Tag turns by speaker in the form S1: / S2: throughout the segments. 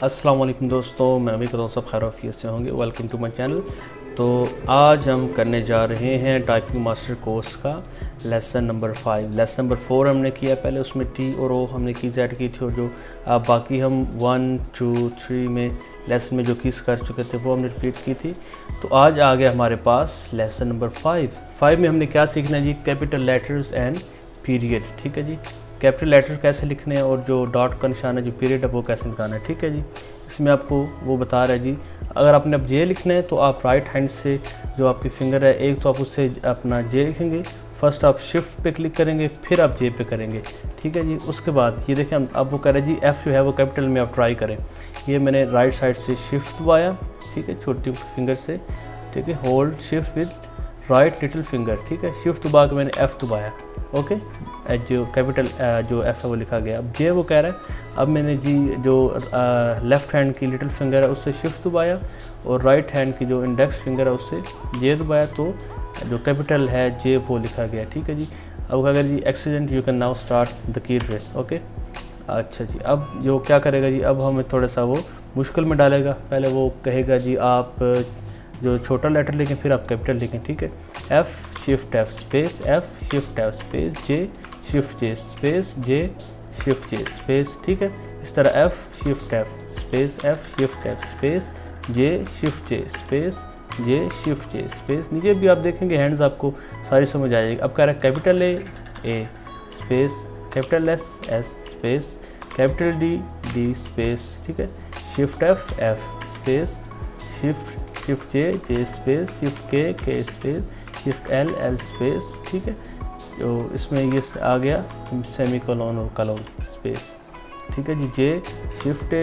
S1: अस्सलाम वालेकुम दोस्तों, मैं उम्मीद करता हूँ सब खैर आफियत से होंगे। Welcome to my channel. तो आज हम करने जा रहे हैं टाइपिंग मास्टर कोर्स का लेसन नंबर 5। लेसन नंबर 4 हमने किया पहले, उसमें टी और ओ हमने कीज़ ऐड की थी, और जो बाकी हम 1, 2, 3 में लेसन में जो कीज़ कर चुके थे वो हमने रिपीट की थी। तो आज आ गया हमारे पास लेसन नंबर 5 में हमने क्या सीखना है जी? Capital letters and period. ठीक है जी, कैपिटल लेटर कैसे लिखने हैं और जो डॉट का निशान है, जो पीरियड है, वो कैसे निकालना है। ठीक है जी, इसमें आपको वो बता रहा है जी। अगर आपने अब जे लिखना है तो आप राइट हैंड से जो आपकी फिंगर है, एक तो आप उससे अपना जे लिखेंगे। फर्स्ट आप शिफ्ट पे क्लिक करेंगे, फिर आप जे पे करेंगे। ठीक है जी, उसके बाद ये देखें अब वो कह रहा है जी एफ़ जो है वो कैपिटल में आप ट्राई करें। ये मैंने राइट साइड से शिफ्ट दबाया, ठीक है, छोटी फिंगर से। ठीक है, hold shift with right little finger. ठीक है, शिफ्ट दबा के मैंने एफ़ दबाया। ओके, जो कैपिटल जो एफ है वो लिखा गया। अब जे वो कह रहा है, अब मैंने जी जो लेफ़्ट हैंड की लिटिल फिंगर है उससे शिफ्ट दबाया, और राइट हैंड की जो इंडेक्स फिंगर है उससे जे दबाया, तो जो कैपिटल है जे वो लिखा गया। ठीक है जी, अब अगर जी accident you can now start the key ray. Okay, अच्छा जी, अब जो क्या करेगा जी, अब हमें थोड़ा सा वो मुश्किल में डालेगा। पहले वो कहेगा जी आप जो छोटा लेटर लिखें, फिर आप कैपिटल लिखें। ठीक है, F shift F space F shift F space J shift J space J shift J space. ठीक है, इस तरह F shift F space F shift F space J shift J space J shift J space. नीचे भी आप देखेंगे hands आपको सारी समझ आ जाएगी। अब कह रहा है capital A space capital S space capital D space. ठीक है, shift F space shift J space shift के स्पेस शिफ्ट एल स्पेस। ठीक है, तो इसमें ये आ गया सेमी कोलोन और कोलोन स्पेस। ठीक है जी, जे shift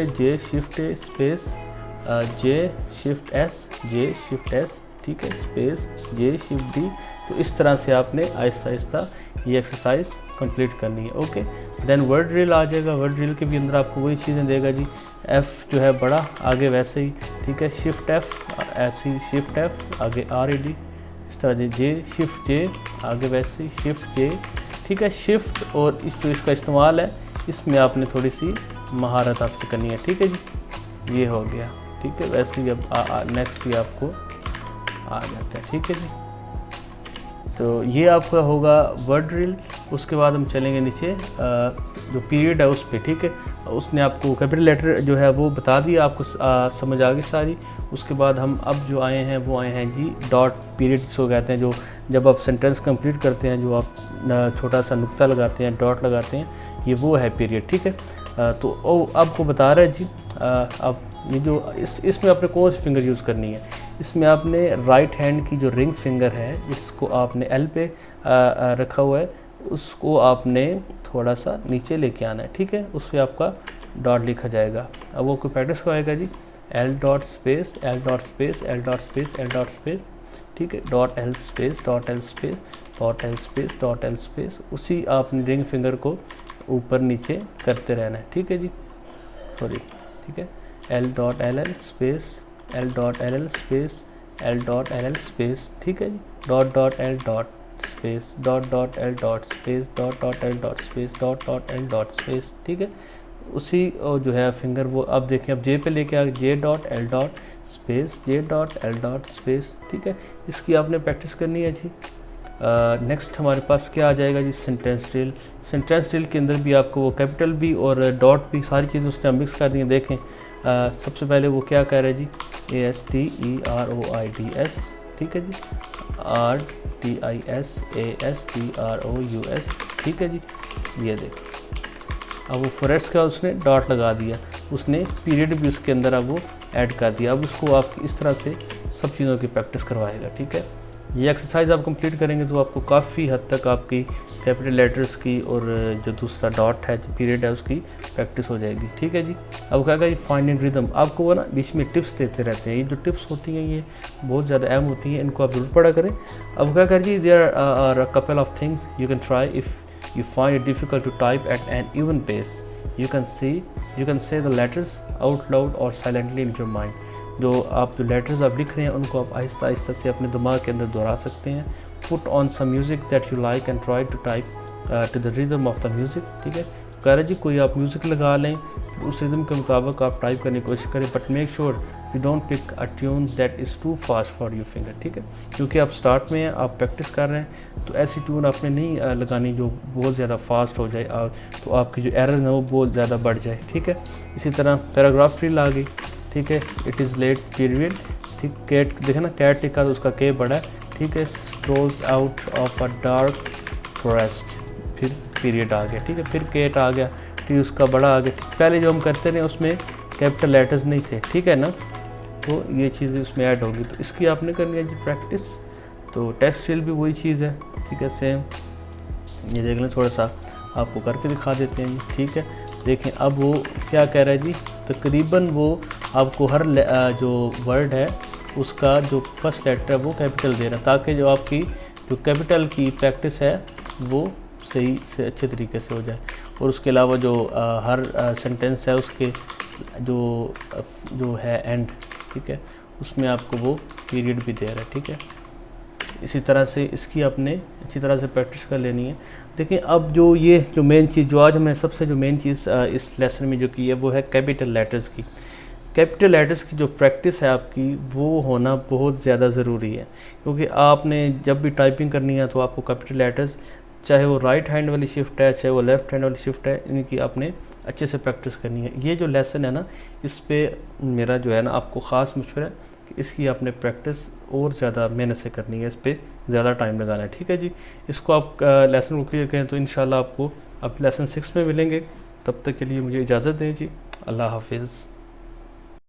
S1: space J shift S. ठीक है, स्पेस जे शिफ्ट डी। तो इस तरह से आपने आहिस्ता आहिस्ता ये एक्सरसाइज कंप्लीट करनी है। ओके, देन वर्ड ड्रिल आ जाएगा। वर्ड ड्रिल के भी अंदर आपको वही चीज़ें देगा जी। एफ़ जो है बड़ा, आगे वैसे ही। ठीक है, शिफ्ट एफ़ ऐसी, शिफ्ट एफ़ आगे RED, इस तरह जे शिफ्ट जे आगे वैसे ही शिफ्ट जे। ठीक है, शिफ्ट और इस जो इसका इस्तेमाल है, इसमें आपने थोड़ी सी महारत हासिल करनी है। ठीक है जी, ये हो गया। ठीक है, वैसे ही अब नेक्स्ट भी आपको आ जाता है। ठीक है जी, तो ये आपका होगा वर्ड ड्रिल। उसके बाद हम चलेंगे नीचे जो पीरियड है उस पर। ठीक है, उसने आपको कैपिटल लेटर जो है वो बता दिया, आपको समझ आ गई सारी। उसके बाद हम अब जो आए हैं वो आए हैं जी डॉट पीरियड जिसको कहते हैं। जो जब आप सेंटेंस कंप्लीट करते हैं, जो आप छोटा सा नुक्ता लगाते हैं, डॉट लगाते हैं, ये वो है पीरियड। ठीक है, तो आपको बता रहा है जी। अब ये जो इसमें आपने कौन सी फिंगर यूज़ करनी है? इसमें आपने राइट हैंड की जो रिंग फिंगर है, जिसको आपने एल पे रखा हुआ है, उसको आपने थोड़ा सा नीचे लेके आना है। ठीक है, उस पर आपका डॉट लिखा जाएगा। अब वो कोई प्रैक्टिस कराएगा जी। L dot space L dot space L dot space L dot space. ठीक है, dot L space dot L space dot L space dot L space. उसी आपने रिंग फिंगर को ऊपर नीचे करते रहना है। ठीक है जी, सॉरी। ठीक है, L dot L L space L dot L L space L dot L L space. ठीक है जी, dot L dot space dot L dot space dot L dot space dot L dot space. ठीक है, उसी जो है finger वो अब देखें, अब जे पे लेके आ J dot L dot space J dot L dot space. ठीक है, इसकी आपने प्रैक्टिस करनी है जी। नेक्स्ट हमारे पास क्या आ जाएगा जी? Sentence drill. सेंटेंस ड्रिल के अंदर भी आपको वो कैपिटल भी और डॉट भी सारी चीज़ें उसने मिक्स कर दी हैं। देखें सबसे पहले वो क्या कह रहा है जी? ASTEROIDS। ठीक है जी, RTISASTROUS। ठीक है जी, ये देखो अब वो फॉरेस्ट का उसने डॉट लगा दिया, उसने पीरियड भी उसके अंदर अब वो ऐड कर दिया। अब उसको आप इस तरह से सब चीज़ों की प्रैक्टिस करवाएगा। ठीक है, ये एक्सरसाइज आप कंप्लीट करेंगे तो आपको काफ़ी हद तक आपकी कैपिटल लेटर्स की और जो दूसरा डॉट है, जो पीरियड है, उसकी प्रैक्टिस हो जाएगी। ठीक है जी, अब क्या कहें फाइंडिंग रिदम। आपको वो ना बीच में टिप्स देते रहते हैं। ये जो टिप्स होती हैं ये बहुत ज़्यादा अहम होती हैं, इनको आप जरूर पढ़ा करें। अब क्या करें जी, there are a couple of things you can try if you find it difficult to type at an even pace. You can say the letters out loud or silently in your mind. जो आप जो letters आप लिख रहे हैं उनको आप आहिस्ता आहिस्ता से अपने दिमाग के अंदर दोहरा सकते हैं। Put on some music that you like and try to type to the rhythm of the music. ठीक है, कह रहे जी कोई आप म्यूज़िक लगा लें, फिर उस रिदम के मुताबिक आप टाइप करने की कोशिश करें, but make sure you don't pick a tune that is too fast for your finger, ठीक है। क्योंकि आप स्टार्ट में हैं, आप प्रैक्टिस कर रहे हैं, तो ऐसी ट्यून आपने नहीं लगानी जो बहुत ज़्यादा फास्ट हो जाए, तो आपकी जो एरर है वो बहुत ज़्यादा बढ़ जाए, ठीक है। इसी तरह पैराग्राफ ट्रिल आ गई, ठीक है। इट इज़ लेट पीरियड, ठीक। कैट देखे ना, कैट लिखा तो उसका के बड़ा है, ठीक है। Strolls out of a dark forest, फिर पीरियड आ गया, ठीक है। फिर केट आ गया, टी उसका बड़ा आ गया। पहले जो हम करते रहे उसमें कैपिटल लेटर्स नहीं थे, ठीक है ना, तो ये चीज़ें उसमें ऐड होगी। तो इसकी आपने करनी है जी प्रैक्टिस। तो टेक्स्ट ट्रिल भी वही चीज़ है, ठीक है, सेम। ये देख लें, थोड़ा सा आपको करके दिखा देते हैं जी, ठीक है। देखें अब वो क्या कह रहा है जी, तकरीबन वो आपको हर जो वर्ड है उसका जो फर्स्ट लेटर है वो कैपिटल दे रहा है, ताकि जो आपकी जो कैपिटल की प्रैक्टिस है वो सही से अच्छे तरीके से हो जाए। और उसके अलावा जो हर सेंटेंस है उसके जो है एंड, ठीक है, उसमें आपको वो पीरियड भी दे रहा है, ठीक है। इसी तरह से इसकी आपने अच्छी तरह से प्रैक्टिस कर लेनी है। देखिए अब जो मेन चीज़ जो आज हमें सबसे जो मेन चीज़ इस लेसन में जो की है वो है कैपिटल लेटर्स की। कैपिटल लेटर्स की जो प्रैक्टिस है आपकी वो होना बहुत ज़्यादा ज़रूरी है, क्योंकि आपने जब भी टाइपिंग करनी है तो आपको कैपिटल लेटर्स, चाहे वो राइट हैंड वाली शिफ्ट है चाहे वो लेफ़्ट हैंड वाली शिफ्ट है, इनकी आपने अच्छे से प्रैक्टिस करनी है। ये जो लेसन है ना, इस पर मेरा जो है ना आपको ख़ास मशवरा है कि इसकी आपने प्रैक्टिस और ज़्यादा मेहनत से करनी है, इस पर ज़्यादा टाइम लगाना है, ठीक है जी। इसको आप लेसन को क्लियर करें तो इंशाल्लाह आपको अब लेसन 6 में मिलेंगे। तब तक के लिए मुझे इजाज़त दें जी, अल्लाह हाफिज़।